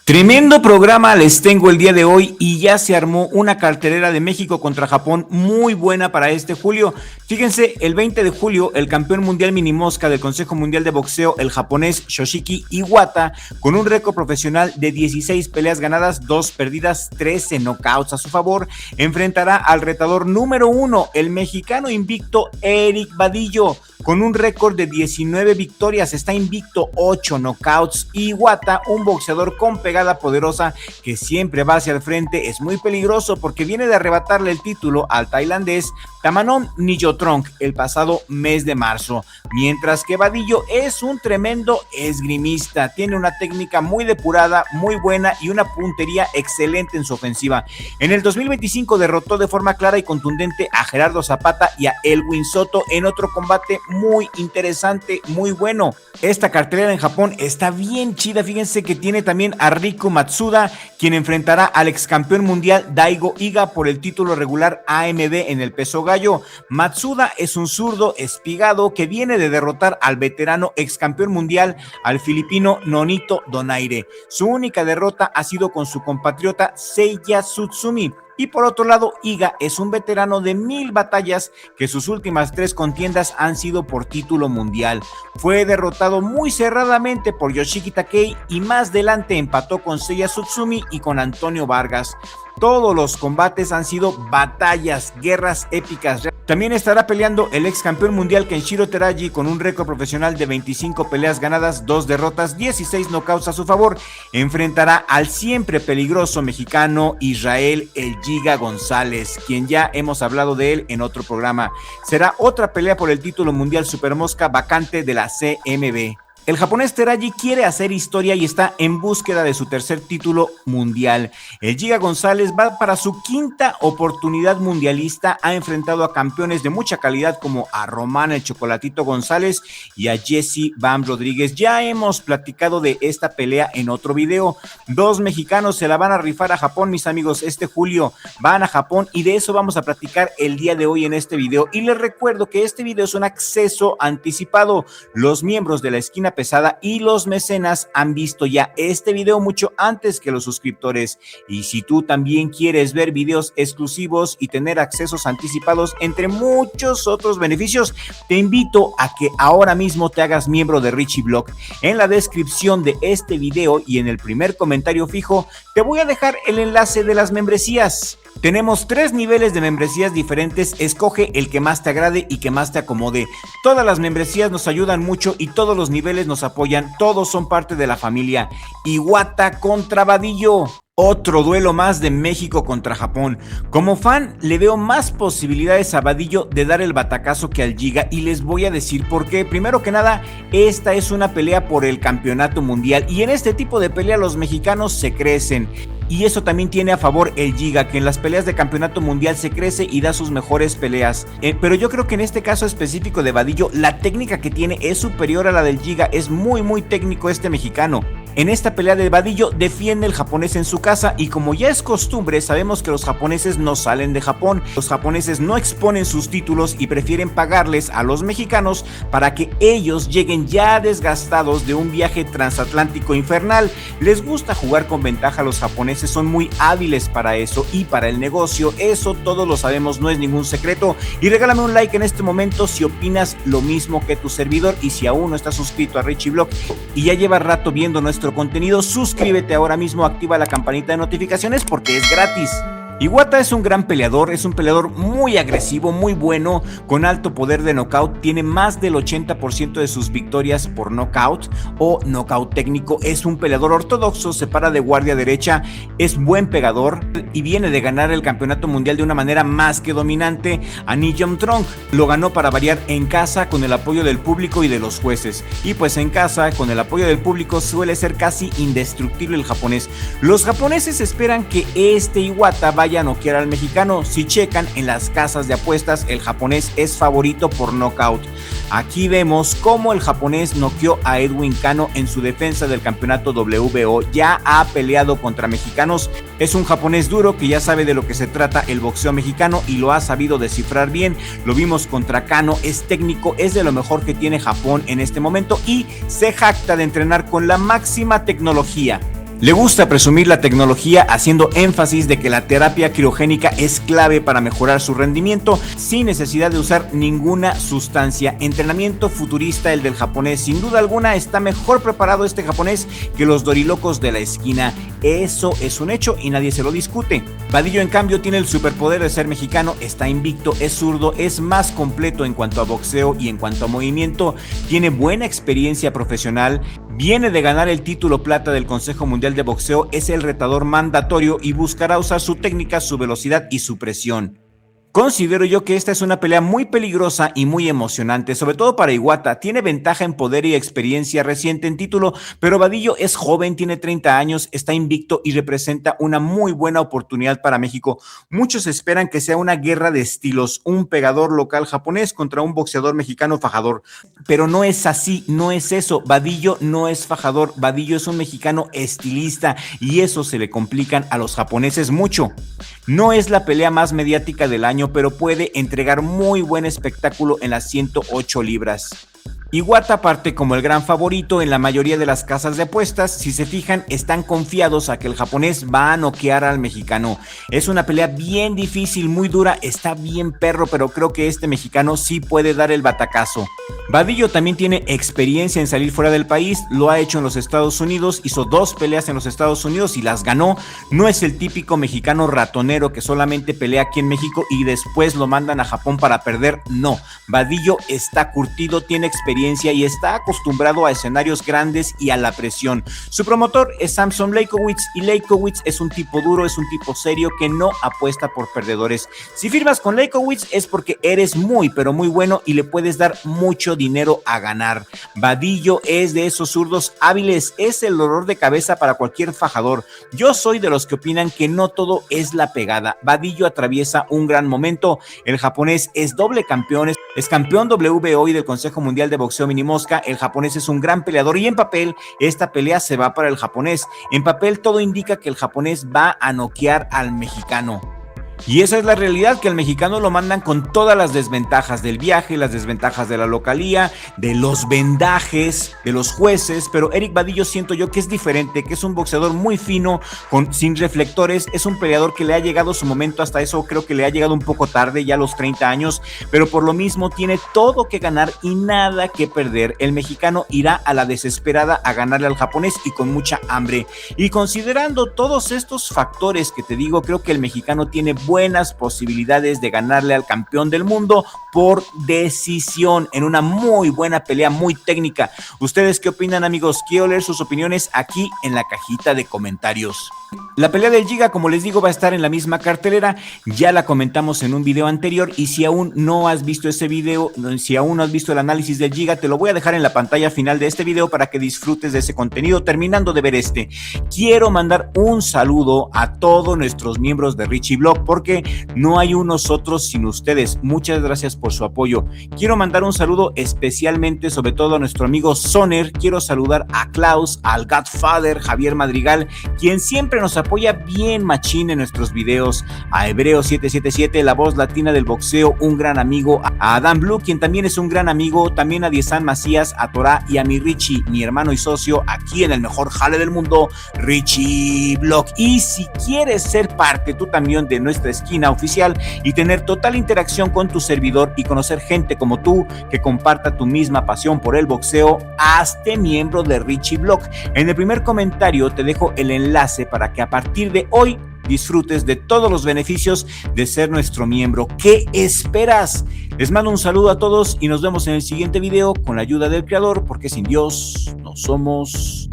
Tremendo programa les tengo el día de hoy y ya se armó una cartelera de México contra Japón muy buena para este julio. Fíjense, el 20 de julio el campeón mundial minimosca del Consejo Mundial de Boxeo, el japonés Yoshiki Iwata, con un récord profesional de 16 peleas ganadas, 2 perdidas, 13 knockouts a su favor, enfrentará al retador número 1, el mexicano invicto Eric Badillo, con un récord de 19 victorias, está invicto, 8 knockouts. Iwata, un boxeador con pegada poderosa que siempre va hacia el frente, es muy peligroso porque viene de arrebatarle el título al tailandés Tamanon Nijotrong el pasado mes de marzo, mientras que Badillo es un tremendo esgrimista, tiene una técnica muy depurada, muy buena y una puntería excelente en su ofensiva. En el 2025 derrotó de forma clara y contundente a Gerardo Zapata y a Elwin Soto en otro combate muy interesante, muy bueno. Esta cartelera en Japón está bien chida, fíjense que tiene también a Riku Matsuda, quien enfrentará al ex campeón mundial Daigo Iga por el título regular AMB en el peso gallo. Matsuda es un zurdo espigado que viene de derrotar al veterano ex campeón mundial, al filipino Nonito Donaire. Su única derrota ha sido con su compatriota Seiya Tsutsumi. Y por otro lado, Iga es un veterano de 1000 batallas que sus últimas 3 contiendas han sido por título mundial. Fue derrotado muy cerradamente por Yoshiki Takei y más adelante empató con Seiya Tsutsumi y con Antonio Vargas. Todos los combates han sido batallas, guerras épicas. También estará peleando el ex campeón mundial Kenshiro Teraji con un récord profesional de 25 peleas ganadas, 2 derrotas, 16 knockouts a su favor. Enfrentará al siempre peligroso mexicano Israel El Giga González, quien ya hemos hablado de él en otro programa. Será otra pelea por el título mundial supermosca vacante de la CMB. El japonés Teraji quiere hacer historia y está en búsqueda de su tercer título mundial. El Giga González va para su quinta oportunidad mundialista. Ha enfrentado a campeones de mucha calidad como a Román el Chocolatito González y a Jesse Bam Rodríguez. Ya hemos platicado de esta pelea en otro video. 2 mexicanos se la van a rifar a Japón, mis amigos, este julio. Van a Japón y de eso vamos a platicar el día de hoy en este video. Y les recuerdo que este video es un acceso anticipado. Los miembros de la Esquina Pesada y los mecenas han visto ya este video mucho antes que los suscriptores, y si tú también quieres ver videos exclusivos y tener accesos anticipados entre muchos otros beneficios, te invito a que ahora mismo te hagas miembro de Richie Blog. En la descripción de este video y en el primer comentario fijo te voy a dejar el enlace de las membresías. Tenemos 3 niveles de membresías diferentes, escoge el que más te agrade y que más te acomode. Todas las membresías nos ayudan mucho y todos los niveles nos apoyan, todos son parte de la familia. Iwata contra Badillo. Otro duelo más de México contra Japón. Como fan, le veo más posibilidades a Badillo de dar el batacazo que al Giga y les voy a decir por qué. Primero que nada, esta es una pelea por el campeonato mundial y en este tipo de pelea los mexicanos se crecen. Y eso también tiene a favor el Giga, que en las peleas de campeonato mundial se crece y da sus mejores peleas. Pero yo creo que en este caso específico de Badillo, la técnica que tiene es superior a la del Giga. Es muy técnico este mexicano. En esta pelea de Badillo defiende el japonés en su casa y como ya es costumbre, sabemos que los japoneses no salen de Japón. Los japoneses no exponen sus títulos y prefieren pagarles a los mexicanos para que ellos lleguen ya desgastados de un viaje transatlántico infernal. Les gusta jugar con ventaja a los japoneses, son muy hábiles para eso y para el negocio. Eso todos lo sabemos, no es ningún secreto. Y regálame un like en este momento si opinas lo mismo que tu servidor y si aún no estás suscrito a Richie Blog y ya llevas rato viendo nuestro contenido, suscríbete ahora mismo, activa la campanita de notificaciones porque es gratis. Iwata es un gran peleador, es un peleador muy agresivo, muy bueno, con alto poder de knockout, tiene más del 80% de sus victorias por knockout o knockout técnico, es un peleador ortodoxo, se para de guardia derecha, es buen pegador y viene de ganar el campeonato mundial de una manera más que dominante a Nijotrong. Lo ganó para variar en casa con el apoyo del público y de los jueces, y pues en casa con el apoyo del público suele ser casi indestructible el japonés. Los japoneses esperan que este Iwata vaya a noquear al mexicano. Si checan en las casas de apuestas, el japonés es favorito por knockout. Aquí vemos cómo el japonés noqueó a Edwin Cano en su defensa del campeonato WBO. Ya ha peleado contra mexicanos. Es un japonés duro que ya sabe de lo que se trata el boxeo mexicano y lo ha sabido descifrar bien. Lo vimos contra Cano, es técnico, es de lo mejor que tiene Japón en este momento y se jacta de entrenar con la máxima tecnología. Le gusta presumir la tecnología haciendo énfasis de que la terapia criogénica es clave para mejorar su rendimiento sin necesidad de usar ninguna sustancia. Entrenamiento futurista el del japonés. Sin duda alguna está mejor preparado este japonés que los dorilocos de la esquina. Eso es un hecho y nadie se lo discute. Vadillo en cambio tiene el superpoder de ser mexicano, está invicto, es zurdo, es más completo en cuanto a boxeo y en cuanto a movimiento, tiene buena experiencia profesional, viene de ganar el título plata del Consejo Mundial de Boxeo, es el retador mandatorio y buscará usar su técnica, su velocidad y su presión. Considero yo que esta es una pelea muy peligrosa y muy emocionante, sobre todo para Iwata. Tiene ventaja en poder y experiencia reciente en título, pero Vadillo es joven, tiene 30 años, está invicto y representa una muy buena oportunidad para México. Muchos esperan que sea una guerra de estilos, un pegador local japonés contra un boxeador mexicano fajador, pero no es así, no es eso. Vadillo no es fajador, Vadillo es un mexicano estilista y eso se le complican a los japoneses mucho. No es la pelea más mediática del año, pero puede entregar muy buen espectáculo en las 108 libras. Iwata parte como el gran favorito en la mayoría de las casas de apuestas. Si se fijan, están confiados a que el japonés va a noquear al mexicano. Es una pelea bien difícil, muy dura, está bien perro, pero creo que este mexicano sí puede dar el batacazo. Vadillo también tiene experiencia en salir fuera del país, lo ha hecho en los Estados Unidos, hizo 2 peleas en los Estados Unidos y las ganó. No es el típico mexicano ratonero que solamente pelea aquí en México y después lo mandan a Japón para perder, no. Vadillo está curtido, tiene experiencia y está acostumbrado a escenarios grandes y a la presión. Su promotor es Samson Leykowicz y Leykowicz es un tipo duro, es un tipo serio que no apuesta por perdedores. Si firmas con Leykowicz es porque eres muy pero muy bueno y le puedes dar mucho dinero a ganar. Vadillo es de esos zurdos hábiles, es el dolor de cabeza para cualquier fajador. Yo soy de los que opinan que no todo es la pegada. Vadillo atraviesa un gran momento. El japonés es doble campeón, es campeón WBO y del Consejo Mundial de Boxeo Mini Mosca. El japonés es un gran peleador y en papel esta pelea se va para el japonés. En papel todo indica que el japonés va a noquear al mexicano. Y esa es la realidad, que al mexicano lo mandan con todas las desventajas del viaje, las desventajas de la localía, de los vendajes, de los jueces, pero Eric Vadillo siento yo que es diferente, que es un boxeador muy fino, sin reflectores, es un peleador que le ha llegado su momento, hasta eso creo que le ha llegado un poco tarde, ya a los 30 años, pero por lo mismo tiene todo que ganar y nada que perder. El mexicano irá a la desesperada a ganarle al japonés y con mucha hambre. Y considerando todos estos factores que te digo, creo que el mexicano tiene buenas posibilidades de ganarle al campeón del mundo por decisión en una muy buena pelea, muy técnica. ¿Ustedes qué opinan, amigos? Quiero leer sus opiniones aquí en la cajita de comentarios. La pelea del Giga, como les digo, va a estar en la misma cartelera, ya la comentamos en un video anterior y si aún no has visto ese video, si aún no has visto el análisis del Giga, te lo voy a dejar en la pantalla final de este video para que disfrutes de ese contenido. Terminando de ver este, quiero mandar un saludo a todos nuestros miembros de Richie Blog porque no hay unos otros sin ustedes. Muchas gracias por su apoyo. Quiero mandar un saludo especialmente, sobre todo a nuestro amigo Soner. Quiero saludar a Klaus, al Godfather, Javier Madrigal, quien siempre nos apoya bien machín en nuestros videos, a Hebreo 777, la voz latina del boxeo, un gran amigo, a Adam Blue, quien también es un gran amigo, también a Diesan Macías, a Torá y a mi Richie, mi hermano y socio, aquí en el mejor jale del mundo, Richie Blog. Y si quieres ser parte tú también de nuestra esquina oficial y tener total interacción con tu servidor y conocer gente como tú que comparta tu misma pasión por el boxeo, hazte miembro de Richie Blog. En el primer comentario te dejo el enlace para que a partir de hoy disfrutes de todos los beneficios de ser nuestro miembro. ¿Qué esperas? Les mando un saludo a todos y nos vemos en el siguiente video con la ayuda del creador, porque sin Dios no somos